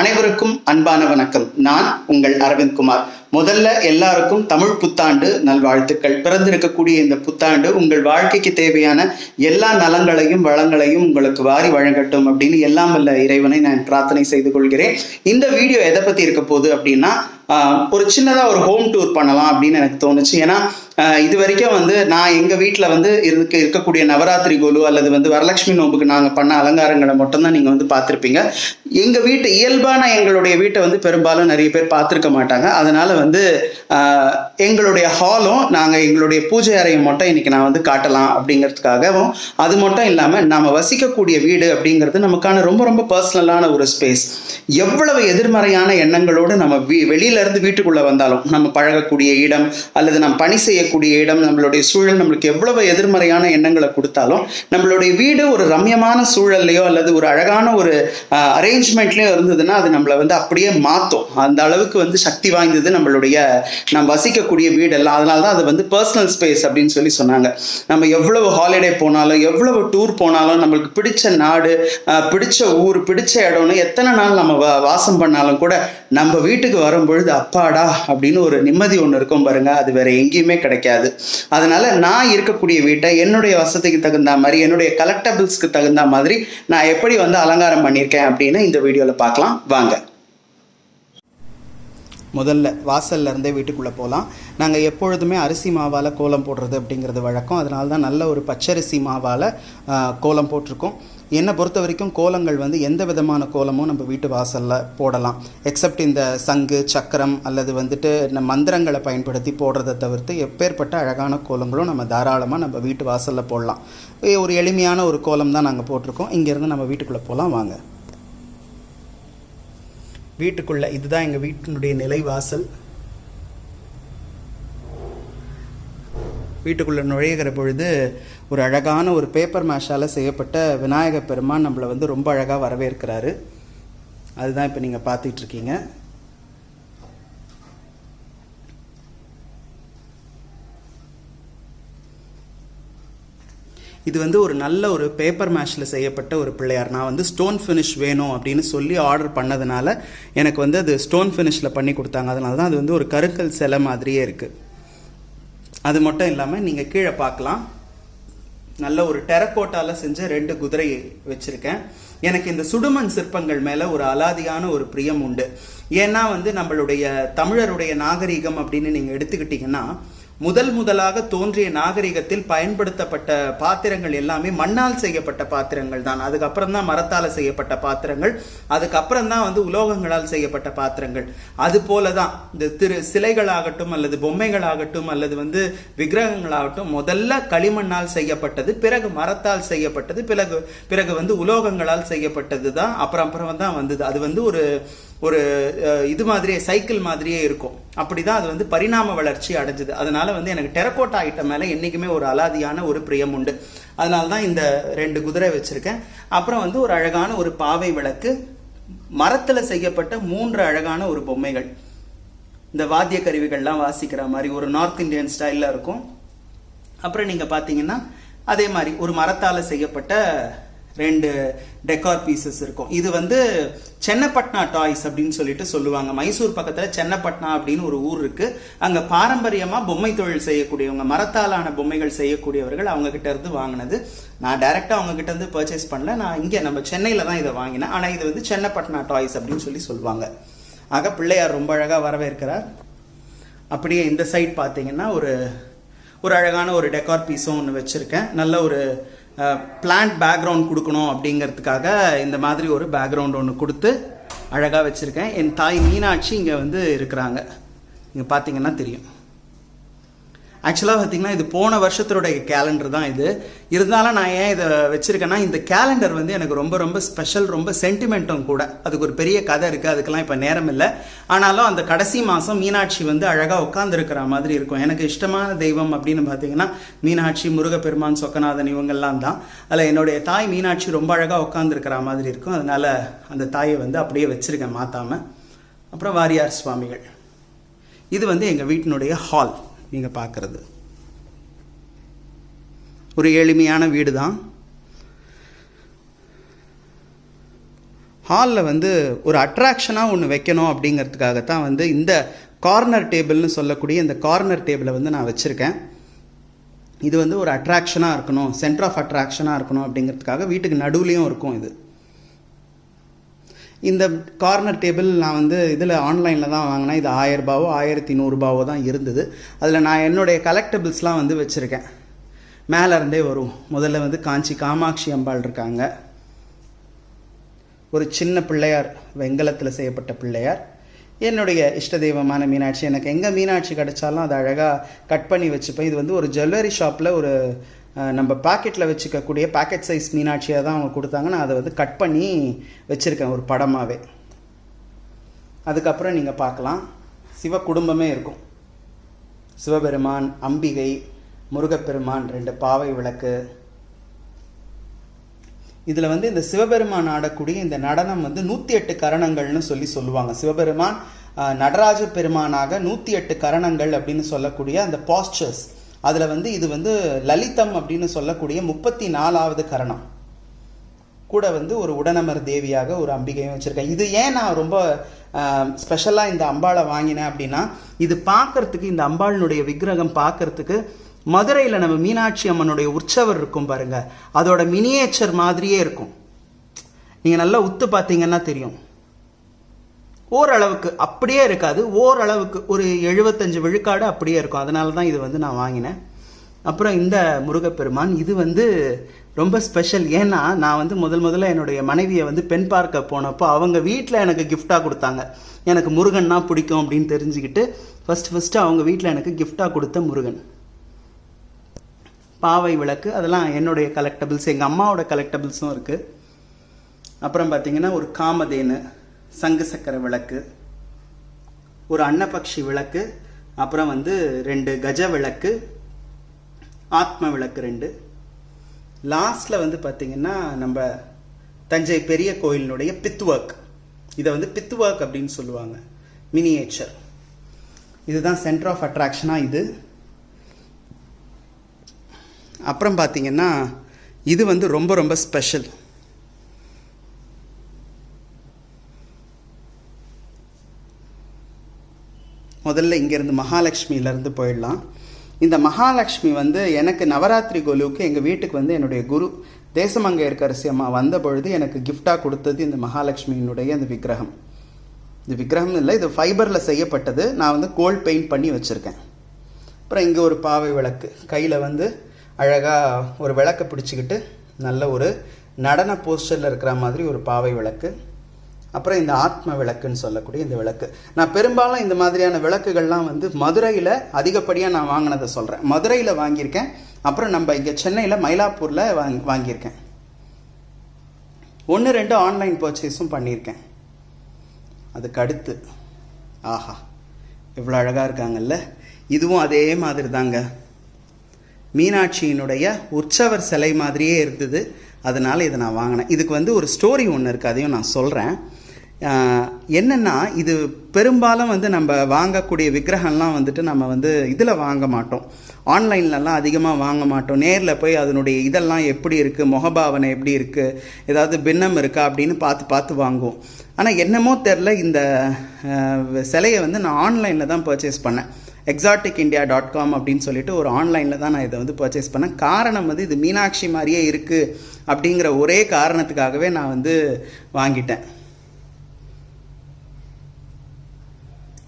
அனைவருக்கும் அன்பான வணக்கம். நான் உங்கள் அரவிந்த் குமார். முதல்ல எல்லாருக்கும் தமிழ் புத்தாண்டு நல்வாழ்த்துக்கள். பிறந்திருக்கக்கூடிய இந்த புத்தாண்டு உங்கள் வாழ்க்கைக்கு தேவையான எல்லா நலங்களையும் வளங்களையும் உங்களுக்கு வாரி வழங்கட்டும் அப்படின்னு எல்லாம் வல்ல இறைவனை நான் பிரார்த்தனை செய்து கொள்கிறேன். இந்த வீடியோ எதை பத்தி இருக்க போகுது அப்படின்னா, ஒரு சின்னதாக ஒரு ஹோம் டூர் பண்ணலாம் அப்படின்னு எனக்கு தோணுச்சு. ஏன்னா இது வரைக்கும் நான் எங்கள் வீட்டில் இருக்கக்கூடிய நவராத்திரி கோலு அல்லது வரலட்சுமி நோம்புக்கு நாங்கள் பண்ண அலங்காரங்களை மட்டும்தான் நீங்கள் பார்த்துருப்பீங்க. எங்கள் வீட்டு இயல்பான எங்களுடைய வீட்டை பெரும்பாலும் நிறைய பேர் பார்த்துருக்க மாட்டாங்க. அதனால எங்களுடைய ஹாலும் நாங்கள் எங்களுடைய பூஜை அறையும் மட்டும் இன்னைக்கு நான் காட்டலாம் அப்படிங்கிறதுக்காகவும், அது மட்டும் இல்லாமல் நாம் வசிக்கக்கூடிய வீடு அப்படிங்கிறது நமக்கான ரொம்ப ரொம்ப பர்சனலான ஒரு ஸ்பேஸ். எவ்வளவு எதிர்மறையான எண்ணங்களோடு நம்ம வெளியிலேருந்து வீட்டுக்குள்ளே வந்தாலும், நம்ம பழகக்கூடிய இடம் அல்லது நாம் பணி செய்யக்கூடிய இடம், நம்மளுடைய சூழல் நம்மளுக்கு எவ்வளவு எதிர்மறையான எண்ணங்களை கொடுத்தாலும், நம்மளுடைய வீடு ஒரு ரம்யமான சூழல்லையோ அல்லது ஒரு அழகான ஒரு அரேஞ்ச்மெண்ட்லையோ இருந்ததுன்னா அது நம்மளை அப்படியே மாற்றும். அந்த அளவுக்கு சக்தி வாய்ந்தது நாம் வசிக்கக்கூடிய வீடெல்லாம். அதனால தான் அது பர்சனல் ஸ்பேஸ் அப்படின்னு சொன்னாங்க. நம்ம எவ்வளவு ஹாலிடே போனாலும், எவ்வளவு டூர் போனாலும், நம்மளுக்கு பிடிச்ச நாடு, பிடிச்ச ஊர், பிடிச்ச இடம்னு எத்தனை நாள் நம்ம வாசம் பண்ணாலும் கூட நம்ம வீட்டுக்கு வரும்பொழுது அப்பாடா அப்படின்னு ஒரு நிம்மதி ஒன்று இருக்கும் பாருங்க. அது வேற எங்கேயுமே கிடைக்காது. அதனால நான் இருக்கக்கூடிய வீட்டை என்னுடைய வசதிக்கு தகுந்த மாதிரி, என்னுடைய கலெக்டபிள்ஸ்க்கு தகுந்த மாதிரி நான் எப்படி அலங்காரம் பண்ணியிருக்கேன் அப்படின்னு இந்த வீடியோவில் பார்க்கலாம் வாங்க. முதல்ல வாசல்ல இருந்தே வீட்டுக்குள்ளே போகலாம். நாங்கள் எப்பொழுதுமே அரிசி மாவால் கோலம் போடுறது அப்படிங்கிறது வழக்கம். அதனால தான் நல்ல ஒரு பச்சரிசி மாவால் கோலம் போட்டிருக்கோம். என்னை பொறுத்த வரைக்கும் கோலங்கள் எந்த விதமான கோலமும் நம்ம வீட்டு வாசலில் போடலாம். எக்ஸப்ட் இந்த சங்கு சக்கரம் அல்லது நம்ம மந்திரங்களை பயன்படுத்தி போடுறதை தவிர்த்து எப்பேற்பட்ட அழகான கோலங்களும் நம்ம தாராளமாக நம்ம வீட்டு வாசலில் போடலாம். ஒரு எளிமையான ஒரு கோலம் தான் நாங்கள் போட்டிருக்கோம். இங்கேருந்து நம்ம வீட்டுக்குள்ளே போகலாம் வாங்க. வீட்டுக்குள்ளே இதுதான் எங்கள் வீட்டினுடைய நிலைவாசல். வீட்டுக்குள்ளே நுழைகிற பொழுது ஒரு அழகான ஒரு பேப்பர் மேஷால் செய்யப்பட்ட விநாயக பெருமான் நம்மளை ரொம்ப அழகாக வரவேற்கிறாரு. அதுதான் இப்போ நீங்கள் பார்த்துட்ருக்கீங்க. இது ஒரு நல்ல ஒரு பேப்பர் மேஷில் செய்யப்பட்ட ஒரு பிள்ளையார். நான் ஸ்டோன் ஃபினிஷ் வேணும் அப்படின்னு சொல்லி ஆர்டர் பண்ணதுனால எனக்கு அது ஸ்டோன் ஃபினிஷில் பண்ணி கொடுத்தாங்க. அதனால தான் அது ஒரு கருங்கல் சிலை மாதிரியே இருக்குது. அது மட்டும் இல்லாமல் நீங்கள் கீழே பார்க்கலாம், நல்ல ஒரு டெரக்கோட்டாவில் செஞ்ச 2 குதிரை வச்சுருக்கேன். எனக்கு இந்த சுடுமண் சிற்பங்கள் மேலே ஒரு அலாதியான ஒரு பிரியம் உண்டு. ஏன்னா நம்மளுடைய தமிழருடைய நாகரிகம் அப்படின்னு நீங்கள் எடுத்துக்கிட்டிங்கன்னா, முதலாக தோன்றிய நாகரிகத்தில் பயன்படுத்தப்பட்ட பாத்திரங்கள் எல்லாமே மண்ணால் செய்யப்பட்ட பாத்திரங்கள் தான். அதுக்கப்புறம் தான் மரத்தால் செய்யப்பட்ட பாத்திரங்கள், அதுக்கப்புறம் தான் உலோகங்களால் செய்யப்பட்ட பாத்திரங்கள். அது போல தான் இந்த சிலைகளாகட்டும் அல்லது பொம்மைகளாகட்டும் அல்லது விக்கிரகங்களாகட்டும் முதல்ல களிமண்ணால் செய்யப்பட்டது, பிறகு மரத்தால் செய்யப்பட்டது, பிறகு உலோகங்களால் செய்யப்பட்டது தான் அப்புறம் தான் வந்தது. அது ஒரு இது மாதிரியே சைக்கிள் மாதிரியே இருக்கும். அப்படிதான் அது பரிணாம வளர்ச்சி அடைஞ்சது. அதனால எனக்கு டெரக்கோட்டா ஐட்டம் மேலே என்றைக்குமே ஒரு அலாதியான ஒரு பிரியம் உண்டு. அதனால தான் இந்த 2 குதிரை வச்சிருக்கேன். அப்புறம் ஒரு அழகான ஒரு பாவை விளக்கு, மரத்தில் செய்யப்பட்ட 3 அழகான ஒரு பொம்மைகள், இந்த வாத்திய கருவிகள்லாம் வாசிக்கிற மாதிரி ஒரு நார்த் இந்தியன் ஸ்டைலில் இருக்கும். அப்புறம் நீங்கள் பார்த்தீங்கன்னா அதே மாதிரி ஒரு மரத்தால் செய்யப்பட்ட 2 டெக்கார் பீசஸ் இருக்கும். இது சென்னப்பட்னா டாய்ஸ் அப்படின்னு சொல்லுவாங்க. மைசூர் பக்கத்தில் சென்னப்பட்னா அப்படின்னு ஒரு ஊர் இருக்கு. அங்கே பாரம்பரியமாக பொம்மை தொழில் செய்யக்கூடியவங்க, மரத்தாலான பொம்மைகள் செய்யக்கூடியவர்கள் அவங்க கிட்ட இருந்து வாங்கினது. நான் டைரெக்டாக அவங்க கிட்ட இருந்து பர்ச்சேஸ் பண்ணல. நான் இங்கே நம்ம சென்னையில் தான் இதை வாங்கினேன். ஆனால் இது சென்னப்பட்னா டாய்ஸ் அப்படின்னு சொல்லுவாங்க. ஆக பிள்ளையார் ரொம்ப அழகாக வரவேற்கிறார். அப்படியே இந்த சைட் பார்த்தீங்கன்னா ஒரு அழகான ஒரு டெக்கார் பீஸும் ஒன்று வச்சுருக்கேன். நல்ல ஒரு பிளான்ட் பேக்ரவுண்ட் கொடுக்கணும் அப்படிங்கிறதுக்காக இந்த மாதிரி ஒரு பேக்ரவுண்ட் ஒன்று கொடுத்து அழகாக வச்சுருக்கேன். என் தாய் மீனாட்சி இங்கே இருக்கிறாங்க. இங்கே பார்த்தீங்கன்னா தெரியும். ஆக்சுவலாக பார்த்தீங்கன்னா இது போன வருஷத்தினுடைய கேலண்டர் தான். இது இருந்தாலும் நான் ஏன் இதை வச்சுருக்கேன்னா, இந்த கேலண்டர் எனக்கு ரொம்ப ரொம்ப ஸ்பெஷல், ரொம்ப சென்டிமெண்ட்டும் கூட. அதுக்கு ஒரு பெரிய கதை இருக்குது. அதுக்கெல்லாம் இப்போ நேரம் இல்லை. ஆனாலும் அந்த கடைசி மாதம் மீனாட்சி அழகாக உட்காந்துருக்கிற மாதிரி இருக்கும். எனக்கு இஷ்டமான தெய்வம் அப்படின்னு பார்த்தீங்கன்னா மீனாட்சி, முருகப்பெருமான், சொக்கநாதன் இவங்கெல்லாம் தான். அதில் என்னுடைய தாய் மீனாட்சி ரொம்ப அழகாக உட்காந்துருக்கிற மாதிரி இருக்கும். அதனால் அந்த தாயை அப்படியே வச்சுருக்கேன் மாற்றாமல். அப்புறம் வாரியார் சுவாமிகள். இது எங்கள் வீட்டினுடைய ஹால். நீங்கள் பார்க்குறது ஒரு எளிமையான வீடு தான். ஹாலில் வந்து ஒரு அட்ராக்ஷனாக ஒன்று வைக்கணும் அப்படிங்கிறதுக்காகத்தான் வந்து இந்த கார்னர் டேபிள்னு சொல்லக்கூடிய இந்த கார்னர் டேபிளை வந்து நான் வச்சுருக்கேன். இது வந்து ஒரு அட்ராக்ஷனாக இருக்கணும், சென்டர் ஆஃப் அட்ராக்ஷனாக இருக்கணும் அப்படிங்கிறதுக்காக வீட்டுக்கு நடுவுலையும் இருக்கும் இது. இந்த கார்னர் டேபிள் நான் வந்து இதில் ஆன்லைனில் தான் வாங்கினேன். இது 1000 ரூபாவோ 1100 தான் இருந்தது. அதில் நான் என்னுடைய கலெக்டபிள்ஸ்லாம் வந்து வச்சுருக்கேன். மேலே இருந்தே வரும். முதல்ல வந்து காஞ்சி காமாட்சி அம்பாள் இருக்காங்க, ஒரு சின்ன பிள்ளையார், வெங்கலத்தில் செய்யப்பட்ட பிள்ளையார், என்னுடைய இஷ்ட தெய்வமான மீனாட்சி. எனக்கு எங்கே மீனாட்சி கிடைச்சாலும் அதை அழகாக கட் பண்ணி வச்சுப்பேன். இது வந்து ஒரு ஜுவல்லரி ஷாப்பில் ஒரு நம்ம பாக்கெட்டில் வச்சுக்கக்கூடிய பாக்கெட் சைஸ் மீனாட்சியாக தான் அவங்க கொடுத்தாங்க. நான் அதை வந்து கட் பண்ணி வச்சுருக்கேன் ஒரு படமாகவே. அதுக்கப்புறம் நீங்கள் பார்க்கலாம், சிவ குடும்பமே இருக்கும். சிவபெருமான், அம்பிகை, முருகப்பெருமான், 2 பாவை விளக்கு. இதில் வந்து இந்த சிவபெருமான் ஆடக்கூடிய இந்த நடனம் வந்து 108 கரணங்கள்னு சொல்லுவாங்க. சிவபெருமான் நடராஜ பெருமானாக 108 கரணங்கள் அப்படின்னு சொல்லக்கூடிய அந்த பாஸ்டர்ஸ், அதில் வந்து இது வந்து லலிதம் அப்படின்னு சொல்லக்கூடிய 34வது கரணம். கூட வந்து ஒரு உடனமர் தேவியாக ஒரு அம்பிகையும் வச்சுருக்கேன். இது ஏன் நான் ரொம்ப ஸ்பெஷலாக இந்த அம்பாளை வாங்கினேன் அப்படின்னா, இது பார்க்கறதுக்கு, இந்த அம்பாளினுடைய விக்கிரகம் பார்க்கறதுக்கு மதுரையில் நம்ம மீனாட்சி அம்மனுடைய உற்சவர் இருக்கும் பாருங்க, அதோட மினியேச்சர் மாதிரியே இருக்கும். நீங்கள் நல்லா உத்து பார்த்தீங்கன்னா தெரியும். ஓரளவுக்கு அப்படியே இருக்காது, ஓரளவுக்கு ஒரு 75 விழுக்காடு அப்படியே இருக்கும். அதனால தான் இது வந்து நான் வாங்கினேன். அப்புறம் இந்த முருகப்பெருமான், இது வந்து ரொம்ப ஸ்பெஷல். ஏன்னா நான் வந்து முதல்ல என்னுடைய மனைவியை வந்து பெண் பார்க்க போனப்போ அவங்க வீட்டில் எனக்கு கிஃப்டாக கொடுத்தாங்க. எனக்கு முருகன்னா பிடிக்கும் அப்படின்னு தெரிஞ்சுக்கிட்டு ஃபஸ்ட்டு அவங்க வீட்டில் எனக்கு கிஃப்டாக கொடுத்த முருகன். பாவை விளக்கு, அதெல்லாம் என்னுடைய கலெக்டபிள்ஸ், எங்கள் அம்மாவோட கலெக்டபிள்ஸும் இருக்குது. அப்புறம் பார்த்திங்கன்னா ஒரு காமதேனு, சங்கு சக்கர விளக்கு, ஒரு அன்னபக்ஷி விளக்கு, அப்புறம் வந்து 2 கஜ விளக்கு, ஆத்ம விளக்கு 2. லாஸ்ட்டில் வந்து பார்த்திங்கன்னா நம்ம தஞ்சை பெரிய கோயிலினுடைய பித்வர்க், இதை வந்து பித்வர்க் அப்படின்னு சொல்லுவாங்க, மினியேச்சர். இதுதான் சென்டர் ஆஃப் அட்ராக்ஷனாக இது. அப்புறம் பார்த்திங்கன்னா இது வந்து ரொம்ப ஸ்பெஷல். முதல்ல இங்கேருந்து மகாலட்சுமியிலேருந்து போயிடலாம். இந்த மகாலட்சுமி வந்து எனக்கு நவராத்திரி கொலுவுக்கு எங்கள் வீட்டுக்கு வந்து என்னுடைய குரு தேசமங்கையர்க்கரசி அம்மா வந்த பொழுது எனக்கு கிஃப்டாக கொடுத்தது இந்த மகாலட்சுமியினுடைய அந்த விக்கிரகம். இந்த விக்கிரகம் இல்லை, இது ஃபைபரில் செய்யப்பட்டது. நான் வந்து கோல்ட் பெயிண்ட் பண்ணி வச்சுருக்கேன். அப்புறம் இங்கே ஒரு பாவை விளக்கு, கையில் வந்து அழகாக ஒரு விளக்கை பிடிச்சிக்கிட்டு நல்ல ஒரு நடன போஸ்டரில் இருக்கிற மாதிரி ஒரு பாவை விளக்கு. அப்புறம் இந்த ஆத்ம விளக்குன்னு சொல்லக்கூடிய இந்த விளக்கு. நான் பெரும்பாலும் இந்த மாதிரியான விளக்குகள்லாம் வந்து மதுரையில் அதிகப்படியாக நான் வாங்கினதை சொல்கிறேன். மதுரையில் வாங்கியிருக்கேன், அப்புறம் நம்ம இங்கே சென்னையில் மயிலாப்பூரில் வாங்கியிருக்கேன். 1-2 ஆன்லைன் பர்ச்சேஸும் பண்ணியிருக்கேன். அதுக்கு அடுத்து ஆஹா இவ்வளோ அழகாக இருக்காங்கல்ல, இதுவும் அதே மாதிரி தாங்க. மீனாட்சியினுடைய உற்சவர் சிலை மாதிரியே இருந்தது, அதனால் இதை நான் வாங்கினேன். இதுக்கு வந்து ஒரு ஸ்டோரி ஒன்று இருக்குது, அதையும் நான் சொல்கிறேன். என்னென்னா, இது பெரும்பாலும் வந்து நம்ம வாங்கக்கூடிய விக்கிரகம்லாம் வந்துட்டு நம்ம வந்து இதில் வாங்க மாட்டோம், ஆன்லைன்லலாம் அதிகமாக வாங்க மாட்டோம். நேரில் போய் அதனுடைய இதெல்லாம் எப்படி இருக்குது, முகபாவனை எப்படி இருக்குது, ஏதாவது பின்னம் இருக்கா அப்படின்னு பார்த்து வாங்குவோம். ஆனால் என்னமோ தெரில, இந்த சிலையை வந்து நான் ஆன்லைனில் தான் பர்ச்சேஸ் பண்ணேன். exoticindia.com அப்படின்னு சொல்லிட்டு ஒரு ஆன்லைனில் தான் நான் இதை வந்து பர்ச்சேஸ் பண்ணேன். காரணம் வந்து இது மீனாட்சி மாதிரியே இருக்குது அப்படிங்கிற ஒரே காரணத்துக்காகவே நான் வந்து வாங்கிட்டேன்.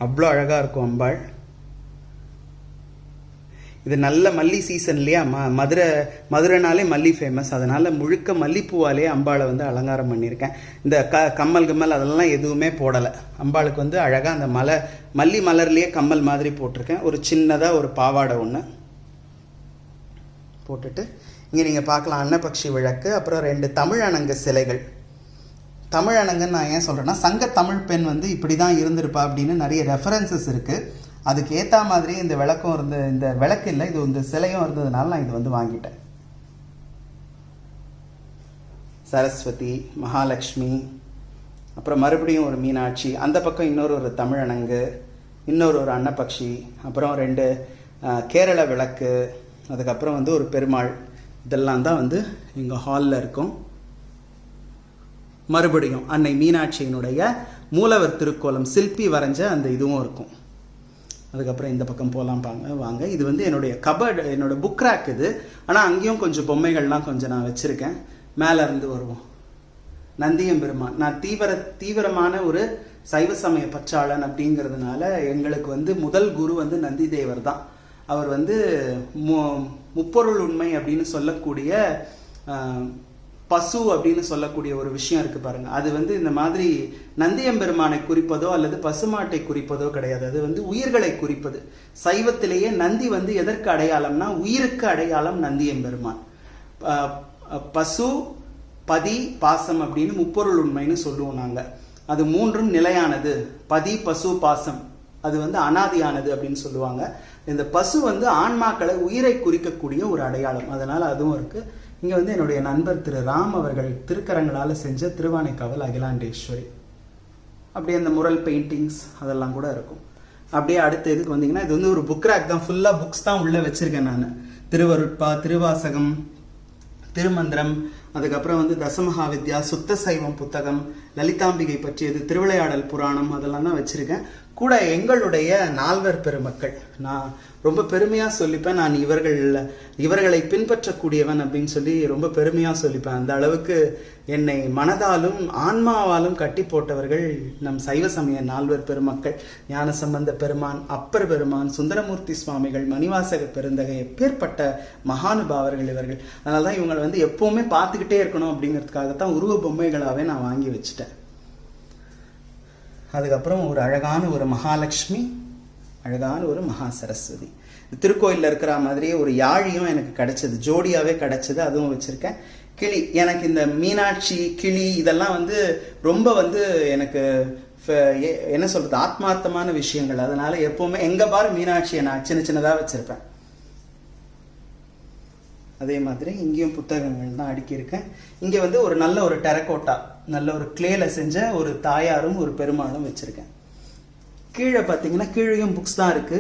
அவ்வளோ அழகாக இருக்கும் அம்பாள். இது நல்ல மல்லி சீசன் இல்லையா, மதுரைனாலே மல்லி ஃபேமஸ், அதனால் முழுக்க மல்லிப்பூவாலே அம்பாளை வந்து அலங்காரம் பண்ணியிருக்கேன். இந்த கம்மல் அதெல்லாம் எதுவுமே போடலை. அம்பாளுக்கு வந்து அழகாக அந்த மல்லி மலர்லேயே கம்மல் மாதிரி போட்டிருக்கேன். ஒரு சின்னதாக ஒரு பாவாடை ஒன்று போட்டுட்டு இங்கே நீங்கள் பார்க்கலாம் அன்னபக்ஷி விளக்கு, அப்புறம் 2 தமிழணங்க சிலைகள். தமிழணங்கன்னு நான் ஏன் சொல்கிறேன்னா, சங்க தமிழ் பெண் வந்து இப்படி தான் இருந்திருப்பா அப்படின்னு நிறைய ரெஃபரன்சஸ் இருக்குது. அதுக்கு ஏற்ற மாதிரி இந்த விளக்கும் இந்த விளக்கு இல்லை, இது இந்த சிலையும் இருந்ததுனால நான் இது வந்து வாங்கிட்டேன். சரஸ்வதி, மகாலட்சுமி, அப்புறம் மறுபடியும் ஒரு மீனாட்சி, அந்த பக்கம் இன்னொரு தமிழணங்கு, இன்னொரு அன்னபக்ஷி, அப்புறம் 2 கேரள விளக்கு, அதுக்கப்புறம் வந்து ஒரு பெருமாள். இதெல்லாம் தான் வந்து எங்கள் ஹாலில் இருக்கும். மறுபடியும் அன்னை மீனாட்சியினுடைய மூலவர் திருக்கோலம் சிற்பி வரைஞ்ச அந்த இதுவும் இருக்கும். அதுக்கப்புறம் இந்த பக்கம் போகலாம் வாங்க. இது வந்து என்னுடைய கபர்டு, என்னோட புக் ரேக் இது. ஆனால் அங்கேயும் கொஞ்சம் பொம்மைகள்லாம் கொஞ்சம் நான் வச்சுருக்கேன். மேலே இருந்து வருவோம். நந்தியம் பெருமான். நான் தீவிரமான ஒரு சைவ சமய பற்றாளன் அப்படிங்கிறதுனால எங்களுக்கு வந்து முதல் குரு வந்து நந்தி தேவர் தான். அவர் வந்து முப்பொருள் உண்மை அப்படின்னு சொல்லக்கூடிய பசு அப்படின்னு சொல்லக்கூடிய ஒரு விஷயம் இருக்கு பாருங்க. அது வந்து இந்த மாதிரி நந்தியம்பெருமானை குறிப்பதோ அல்லது பசுமாட்டை குறிப்பதோ கிடையாது. அது வந்து உயிர்களை குறிப்பது. சைவத்திலேயே நந்தி வந்து எதற்கு அடையாளம்னா உயிருக்கு அடையாளம் நந்தியம்பெருமான். பசு, பதி, பாசம் அப்படின்னு முப்பொருள் உண்மைன்னு சொல்லுவோம் நாங்க. அது மூன்றும் நிலையானது. பதி, பசு, பாசம் அது வந்து அனாதியானது அப்படின்னு சொல்லுவாங்க. இந்த பசு வந்து ஆன்மாக்களை உயிரை குறிக்கக்கூடிய ஒரு அடையாளம். அதனால அதுவும் இருக்கு. இங்க வந்து என்னுடைய நண்பர் திரு ராம் அவர்கள் திருக்கரங்களால செஞ்ச திருவானைக்காவல் அகிலாண்டேஸ்வரி. அப்படியே அந்த முரல் பெயிண்டிங்ஸ் அதெல்லாம் கூட இருக்கும். அப்படியே அடுத்த இதுக்கு வந்தீங்கன்னா இது வந்து ஒரு புக் ரேக் தான். ஃபுல்லா புக்ஸ் தான் உள்ள வச்சிருக்கேன் நான். திருவருட்பா, திருவாசகம், திருமந்திரம், அதுக்கப்புறம் வந்து தசமகாவித்யா, சுத்த சைவம் புத்தகம், லலிதாம்பிகை பற்றியது, திருவிளையாடல் புராணம் அதெல்லாம் தான் வச்சிருக்கேன். கூட எங்களுடைய நால்வர் பெருமக்கள், நான் ரொம்ப பெருமையா சொல்லிப்பேன். நான் இவர்களை பின்பற்றக்கூடியவன் அப்படின்னு சொல்லி ரொம்ப பெருமையா சொல்லிப்பேன். அந்த அளவுக்கு என்னை மனதாலும் ஆன்மாவாலும் கட்டி போட்டவர்கள் நம் சைவ சமய நால்வர் பெருமக்கள். ஞானசம்பந்த பெருமான், அப்பர் பெருமான், சுந்தரமூர்த்தி சுவாமிகள், மணிவாசக பெருந்தகை, எப்பேற்பட்ட மகானுபாவர்கள் இவர்கள். அதனாலதான் இவங்களை வந்து எப்பவுமே பார்த்துக்கிட்டே இருக்கணும் அப்படிங்கிறதுக்காகத்தான் உருவ பொம்மைகளாவே நான் வாங்கி வச்சுட்டேன். அதுக்கப்புறம் ஒரு அழகான ஒரு மகாலட்சுமி, அழகான ஒரு மகா சரஸ்வதி. திருக்கோயிலில் இருக்கிற மாதிரியே ஒரு யாழியும் எனக்கு கிடைச்சது, ஜோடியாவே கிடைச்சது. அதுவும் வச்சிருக்கேன். கிளி, எனக்கு இந்த மீனாட்சி, கிளி இதெல்லாம் வந்து ரொம்ப வந்து எனக்கு என்ன சொல்றது ஆத்மார்த்தமான விஷயங்கள். அதனால எப்பவுமே எங்க பாரு மீனாட்சியை நான் சின்ன சின்னதா வச்சிருப்பேன். அதே மாதிரி இங்கேயும் புத்தகங்கள் தான் அடுக்கியிருக்கேன். இங்கே வந்து ஒரு நல்ல ஒரு டெரக்கோட்டா, நல்ல ஒரு கிளேல செஞ்ச ஒரு தாயாரும் ஒரு பெருமாளும் வச்சிருக்கேன். கீழே பார்த்தீங்கன்னா கீழேயும் புக்ஸ் தான் இருக்கு.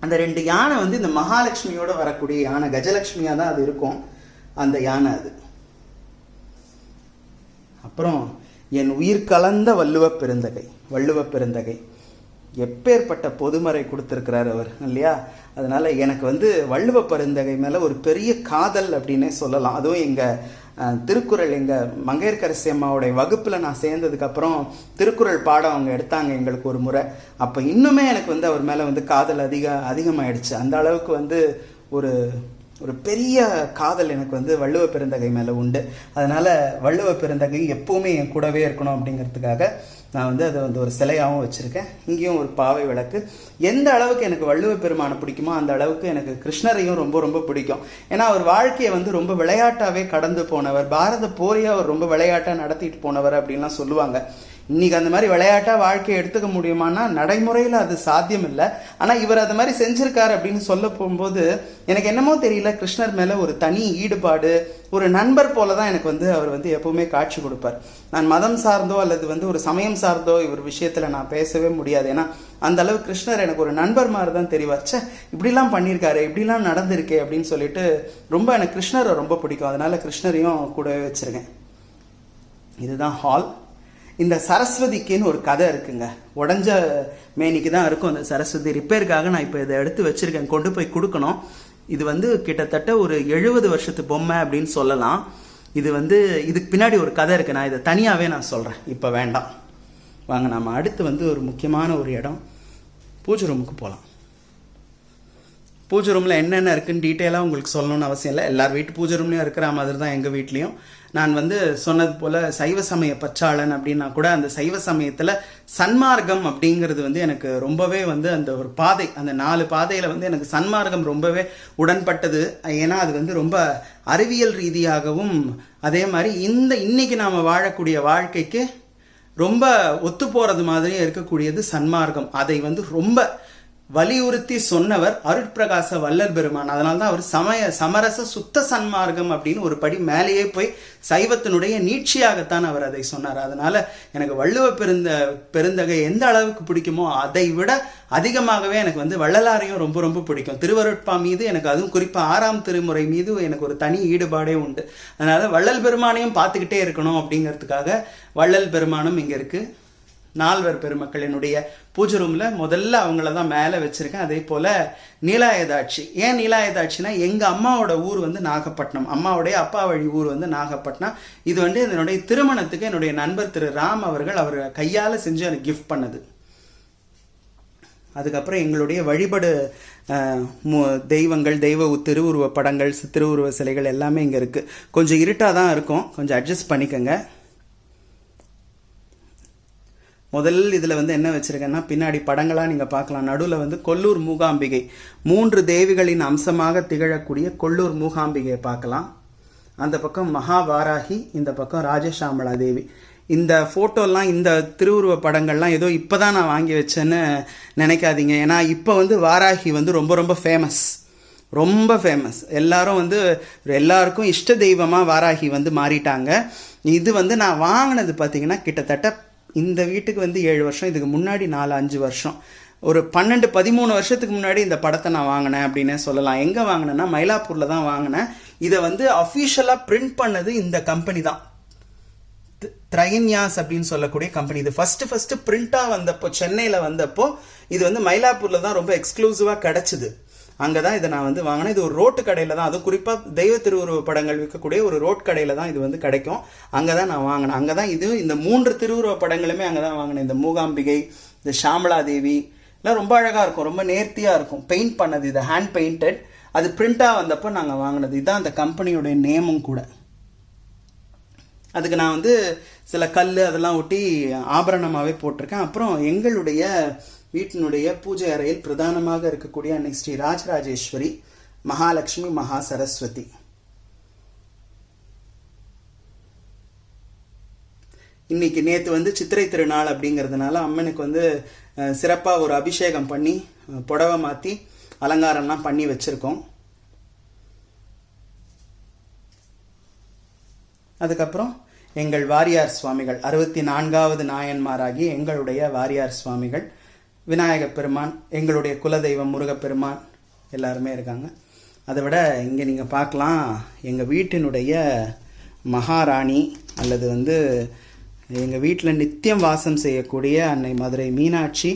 அந்த 2 யானை வந்து இந்த மகாலட்சுமியோட வரக்கூடிய யானை, கஜலட்சுமியா தான் அது இருக்கும் அந்த யானை அது. அப்புறம் என் உயிர் கலந்த வள்ளுவ பெருந்தகை எப்பேற்பட்ட பொதுமறை கொடுத்திருக்கிறார் அவர் இல்லையா. அதனால எனக்கு வந்து வள்ளுவ பெருந்தகை மேல ஒரு பெரிய காதல் அப்படின்னே சொல்லலாம். அதுவும் எங்க திருக்குறள், எங்க மங்கையர்க்கரசி அம்மாவுடைய வகுப்புல நான் சேர்ந்ததுக்கு அப்புறம் திருக்குறள் பாடம் அவங்க எடுத்தாங்க எங்களுக்கு ஒரு முறை. அப்ப இன்னுமே எனக்கு வந்து அவர் மேல வந்து காதல் அதிகமாயிடுச்சு. அந்த அளவுக்கு வந்து ஒரு பெரிய காதல் எனக்கு வந்து வள்ளுவ பெருந்தகை மேல உண்டு. அதனால வள்ளுவ பெருந்தகை எப்பவுமே என் கூடவே இருக்கணும் அப்படிங்கிறதுக்காக நான் வந்து அதை வந்து ஒரு சிலையாகவும் வச்சிருக்கேன். இங்கேயும் ஒரு பாவை விளக்கு. எந்த அளவுக்கு எனக்கு வள்ளுவ பெருமானை பிடிக்குமோ அந்த அளவுக்கு எனக்கு கிருஷ்ணரையும் ரொம்ப ரொம்ப பிடிக்கும். ஏன்னா அவர் வாழ்க்கையை வந்து ரொம்ப விளையாட்டாவே கடந்து போனவர். பாரத போரையே அவர் ரொம்ப விளையாட்டா நடத்திட்டு போனவர் அப்படின்லாம் சொல்லுவாங்க. இன்னைக்கு அந்த மாதிரி விளையாட்டா வாழ்க்கையை எடுத்துக்க முடியுமானா நடைமுறையில அது சாத்தியம் இல்லை. ஆனா இவர் அது மாதிரி செஞ்சிருக்காரு அப்படின்னு சொல்ல போகும்போது எனக்கு என்னமோ தெரியல, கிருஷ்ணர் மேல ஒரு தனி ஈடுபாடு, ஒரு நண்பர் போலதான் எனக்கு வந்து அவர் வந்து எப்பவுமே காட்சி கொடுப்பார். நான் மதம் சார்ந்தோ அல்லது வந்து ஒரு சமயம் சார்ந்தோ இவர் விஷயத்துல நான் பேசவே முடியாது. ஏன்னா அந்த அளவு கிருஷ்ணர் எனக்கு ஒரு நண்பர் மாதிரி தான் தெரிவார். இப்படிலாம் பண்ணியிருக்காரு, இப்படிலாம் நடந்திருக்கே அப்படின்னு சொல்லிட்டு ரொம்ப எனக்கு கிருஷ்ணரை ரொம்ப பிடிக்கும். அதனால கிருஷ்ணரையும் கூடவே வச்சிருக்கேன். இதுதான் ஹால். இந்த சரஸ்வதிக்குன்னு ஒரு கதை இருக்குங்க. உடஞ்ச மேனிக்கு தான் இருக்கும் அந்த சரஸ்வதி. ரிப்பேருக்காக நான் இப்போ இதை எடுத்து வச்சிருக்கேன், கொண்டு போய் கொடுக்கணும். இது வந்து கிட்டத்தட்ட ஒரு 70 வருஷத்து பொம்மை அப்படின்னு சொல்லலாம். இது வந்து இதுக்கு பின்னாடி ஒரு கதை இருக்கு. நான் இதை தனியாகவே நான் சொல்கிறேன், இப்போ வேண்டாம். வாங்க நம்ம அடுத்து வந்து ஒரு முக்கியமான ஒரு இடம், பூஜை ரூமுக்கு போகலாம். பூஜை ரூமில் என்னென்ன இருக்குன்னு டீட்டெயிலாக உங்களுக்கு சொல்லணும்னு அவசியம் இல்லை. எல்லார் வீட்டு பூஜை ரூம்லையும் இருக்கிற மாதிரி தான் எங்கள் வீட்லேயும். நான் வந்து சொன்னது போல் சைவ சமய பற்றாளன் அப்படின்னா கூட அந்த சைவ சமயத்தில் சன்மார்க்கம் அப்படிங்கிறது வந்து எனக்கு ரொம்பவே வந்து அந்த ஒரு பாதை, அந்த 4 பாதையில் வந்து எனக்கு சன்மார்க்கம் ரொம்பவே உடன்பட்டது. ஏன்னா அது வந்து ரொம்ப அறிவியல் ரீதியாகவும் அதே மாதிரி இன்னைக்கு நாம் வாழக்கூடிய வாழ்க்கைக்கு ரொம்ப ஒத்து போகிறது மாதிரியே இருக்கக்கூடியது சன்மார்க்கம். அதை வந்து ரொம்ப வலியுறுத்தி சொன்னவர் அருட்பிரகாச வள்ளல் பெருமான். அதனால தான் அவர் சமரச சுத்த சன்மார்க்கம் அப்படின்னு ஒரு படி மேலேயே போய் சைவத்தினுடைய நீட்சியாகத்தான் அவர் அதை சொன்னார். அதனால எனக்கு வள்ளுவ பெருந்தகை எந்த அளவுக்கு பிடிக்குமோ அதை விட அதிகமாகவே எனக்கு வள்ளலாரையும் ரொம்ப ரொம்ப பிடிக்கும். திருவருட்பா மீது எனக்கு, அதுவும் குறிப்பாக 6ஆம் திருமுறை மீது எனக்கு ஒரு தனி ஈடுபாடே உண்டு. அதனால வள்ளல் பெருமானையும் பார்த்துக்கிட்டே இருக்கணும் அப்படிங்கிறதுக்காக வள்ளல் பெருமானும் இங்கே இருக்கு. நால்வர் பெருமக்களினுடைய பூஜை ரூம்ல முதல்ல அவங்கள தான் மேலே வச்சிருக்கேன். அதே போல நீலாயதாட்சி. ஏன் நீலாயதாட்சினா எங்க அம்மாவோட ஊர் நாகப்பட்டினம், அம்மாவுடைய அப்பா வழி ஊர் நாகப்பட்டினம். இது என்னுடைய திருமணத்துக்கு என்னுடைய நண்பர் திரு ராம் அவர்கள் அவர் கையால் செஞ்சு எனக்கு கிஃப்ட் பண்ணது. அதுக்கப்புறம் எங்களுடைய வழிபடு தெய்வங்கள், தெய்வ திருவுருவ படங்கள், திருவுருவ சிலைகள் எல்லாமே இங்கே இருக்குது. கொஞ்சம் இருட்டாக தான் இருக்கும், கொஞ்சம் அட்ஜஸ்ட் பண்ணிக்கோங்க. முதல் இதில் என்ன வச்சுருக்கேன்னா, பின்னாடி படங்களாக நீங்கள் பார்க்கலாம். நடுவில் கொல்லூர் மூகாம்பிகை, 3 தேவிகளின் அம்சமாக திகழக்கூடிய கொல்லூர் மூகாம்பிகையை பார்க்கலாம். அந்த பக்கம் மகாவாராகி, இந்த பக்கம் ராஜசாமலா தேவி. இந்த ஃபோட்டோலாம், இந்த திருவுருவ படங்கள்லாம் ஏதோ இப்போ தான் நான் வாங்கி வச்சேன்னு நினைக்காதீங்க. ஏன்னா இப்போ வாராகி ரொம்ப ரொம்ப ஃபேமஸ், ரொம்ப ஃபேமஸ். எல்லாரும் எல்லாருக்கும் இஷ்ட தெய்வமாக வாராகி மாறிட்டாங்க. இது நான் வாங்கினது பார்த்தீங்கன்னா கிட்டத்தட்ட இந்த வீட்டுக்கு 7 வருஷம், இதுக்கு முன்னாடி 4-5 வருஷம், ஒரு 12-13 வருஷத்துக்கு முன்னாடி இந்த படத்தை நான் வாங்கினேன் அப்படின்னே சொல்லலாம். எங்கே வாங்கினேன்னா மயிலாப்பூரில் தான் வாங்கினேன். இதை அஃபிஷியலாக பிரிண்ட் பண்ணது இந்த கம்பெனி தான், த்ரைன்யாஸ் அப்படின்னு சொல்லக்கூடிய கம்பெனி. இது ஃபர்ஸ்ட் பிரிண்டாக வந்தப்போ, சென்னையில் வந்தப்போ இது மயிலாப்பூரில் தான் ரொம்ப எக்ஸ்க்ளூசிவாக கிடச்சிது. அங்கே தான் இதை நான் வாங்கினேன். இது ஒரு ரோட்டு கடையில் தான், அதுவும் குறிப்பாக தெய்வ திருவுருவ படங்கள் விற்கக்கூடிய ஒரு ரோட் கடையில் தான் இது கிடைக்கும். அங்கே தான் நான் வாங்கினேன். அங்கே தான் இந்த 3 திருவுருவ படங்களுமே அங்கே தான் வாங்கினேன். இந்த மூகாம்பிகை, இந்த ஷாமலா தேவி எல்லாம் ரொம்ப அழகாக இருக்கும், ரொம்ப நேர்த்தியாக இருக்கும். பெயிண்ட் பண்ணது, இது ஹேண்ட் பெயிண்டட். அது பிரிண்டாக வந்தப்போ நாங்கள் வாங்கினது. இதுதான் அந்த கம்பெனியோடைய நேமும் கூட. அதுக்கு நான் சில கல் அதெல்லாம் ஒட்டி ஆபரணமாகவே போட்டிருக்கேன். அப்புறம் எங்களுடைய வீட்டினுடைய பூஜை அறையில் பிரதானமாக இருக்கக்கூடிய அன்னை ஸ்ரீ ராஜராஜேஸ்வரி, மகாலட்சுமி, மகா சரஸ்வதி. இன்னைக்கு நேற்று சித்திரை திருநாள் அப்படிங்கிறதுனால அம்மனுக்கு சிறப்பாக ஒரு அபிஷேகம் பண்ணி புடவை மாற்றி அலங்காரம்லாம் பண்ணி வச்சுருக்கோம். அதுக்கப்புறம் எங்கள் வாரியார் சுவாமிகள், 64வது நாயன்மாராகி எங்களுடைய வாரியார் சுவாமிகள், விநாயக பெருமான், எங்களுடைய குலதெய்வம் முருகப்பெருமான் எல்லாருமே இருக்காங்க. அதை விட இங்கே நீங்கள் பார்க்கலாம், எங்கள் வீட்டினுடைய மகாராணி அல்லது எங்கள் வீட்டில் நித்தியம் வாசம் செய்யக்கூடிய அன்னை மதுரை மீனாட்சி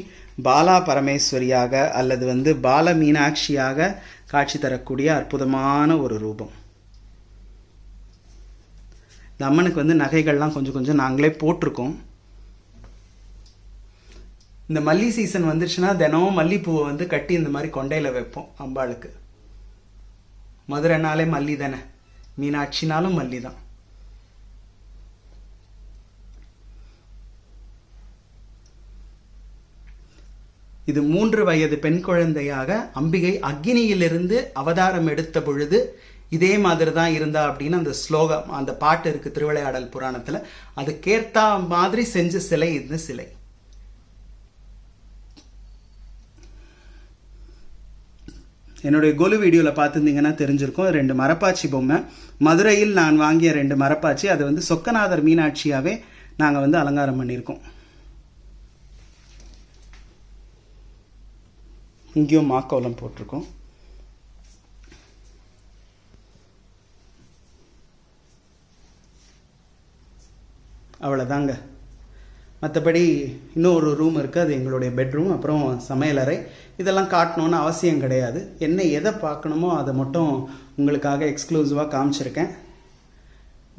பாலா பரமேஸ்வரியாக அல்லது பால மீனாட்சியாக காட்சி தரக்கூடிய அற்புதமான ஒரு ரூபம். இந்த அம்மனுக்கு நகைகள்லாம் கொஞ்சம் கொஞ்சம் நாங்களே போட்டிருக்கோம். இந்த மல்லி சீசன் வந்துருச்சுன்னா தினமும் மல்லிப்பூவை கட்டி இந்த மாதிரி கொண்டையில் வைப்போம் அம்பாளுக்கு. மதுரைனாலே மல்லி தானே, மீனாட்சினாலும் மல்லி தான். இது 3 வயது பெண் குழந்தையாக அம்பிகை அக்னியிலிருந்து அவதாரம் எடுத்த பொழுது இதே மாதிரி தான் இருந்தா அப்படின்னு அந்த ஸ்லோகம், அந்த பாட்டு இருக்கு திருவிளையாடல் புராணத்தில். அதுக்கேற்ற மாதிரி செஞ்ச சிலை இந்த சிலை. என்னுடைய கொலு வீடியோவில் பார்த்துருந்தீங்கன்னா தெரிஞ்சிருக்கும். 2 மரப்பாச்சி பொம்மை, மதுரையில் நான் வாங்கிய 2 மரப்பாச்சி. அது சொக்கநாதர் மீனாட்சியாகவே நாங்கள் அலங்காரம் பண்ணியிருக்கோம். இங்கேயும் மாக்கோலம் போட்டிருக்கோம். அவ்வளோதாங்க. மற்றபடி இன்னொரு ரூம் இருக்குது, அது எங்களுடைய பெட்ரூம். அப்புறம் சமையலறை. இதெல்லாம் காட்டணுன்னு அவசியம் கிடையாது. என்ன எதை பார்க்கணுமோ அதை மட்டும் உங்களுக்காக எக்ஸ்க்ளூசிவாக காமிச்சிருக்கேன்.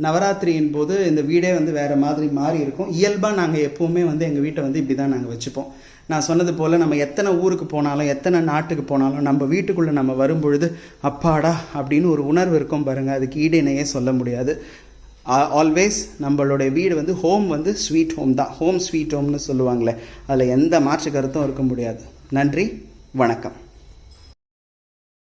நவராத்திரியின் போது இந்த வீடே வேறு மாதிரி மாறி இருக்கும். இயல்பாக நாங்கள் எப்போவுமே எங்கள் வீட்டை இப்படி தான் நாங்கள் வச்சுப்போம். நான் சொன்னது போல் நம்ம எத்தனை ஊருக்கு போனாலும் எத்தனை நாட்டுக்கு போனாலும் நம்ம வீட்டுக்குள்ளே நம்ம வரும்பொழுது அப்பாடா அப்படின்னு ஒரு உணர்வு இருக்கும் பாருங்கள், அதுக்கு ஈடு இணையே சொல்ல முடியாது. ஆல்வேஸ் நம்மளுடைய வீடு ஹோம் ஸ்வீட் ஹோம் தான். ஹோம் ஸ்வீட் ஹோம்னு சொல்லுவாங்களே, அதில் எந்த மாற்று கருத்தும் இருக்க முடியாது. நன்றி, வணக்கம்.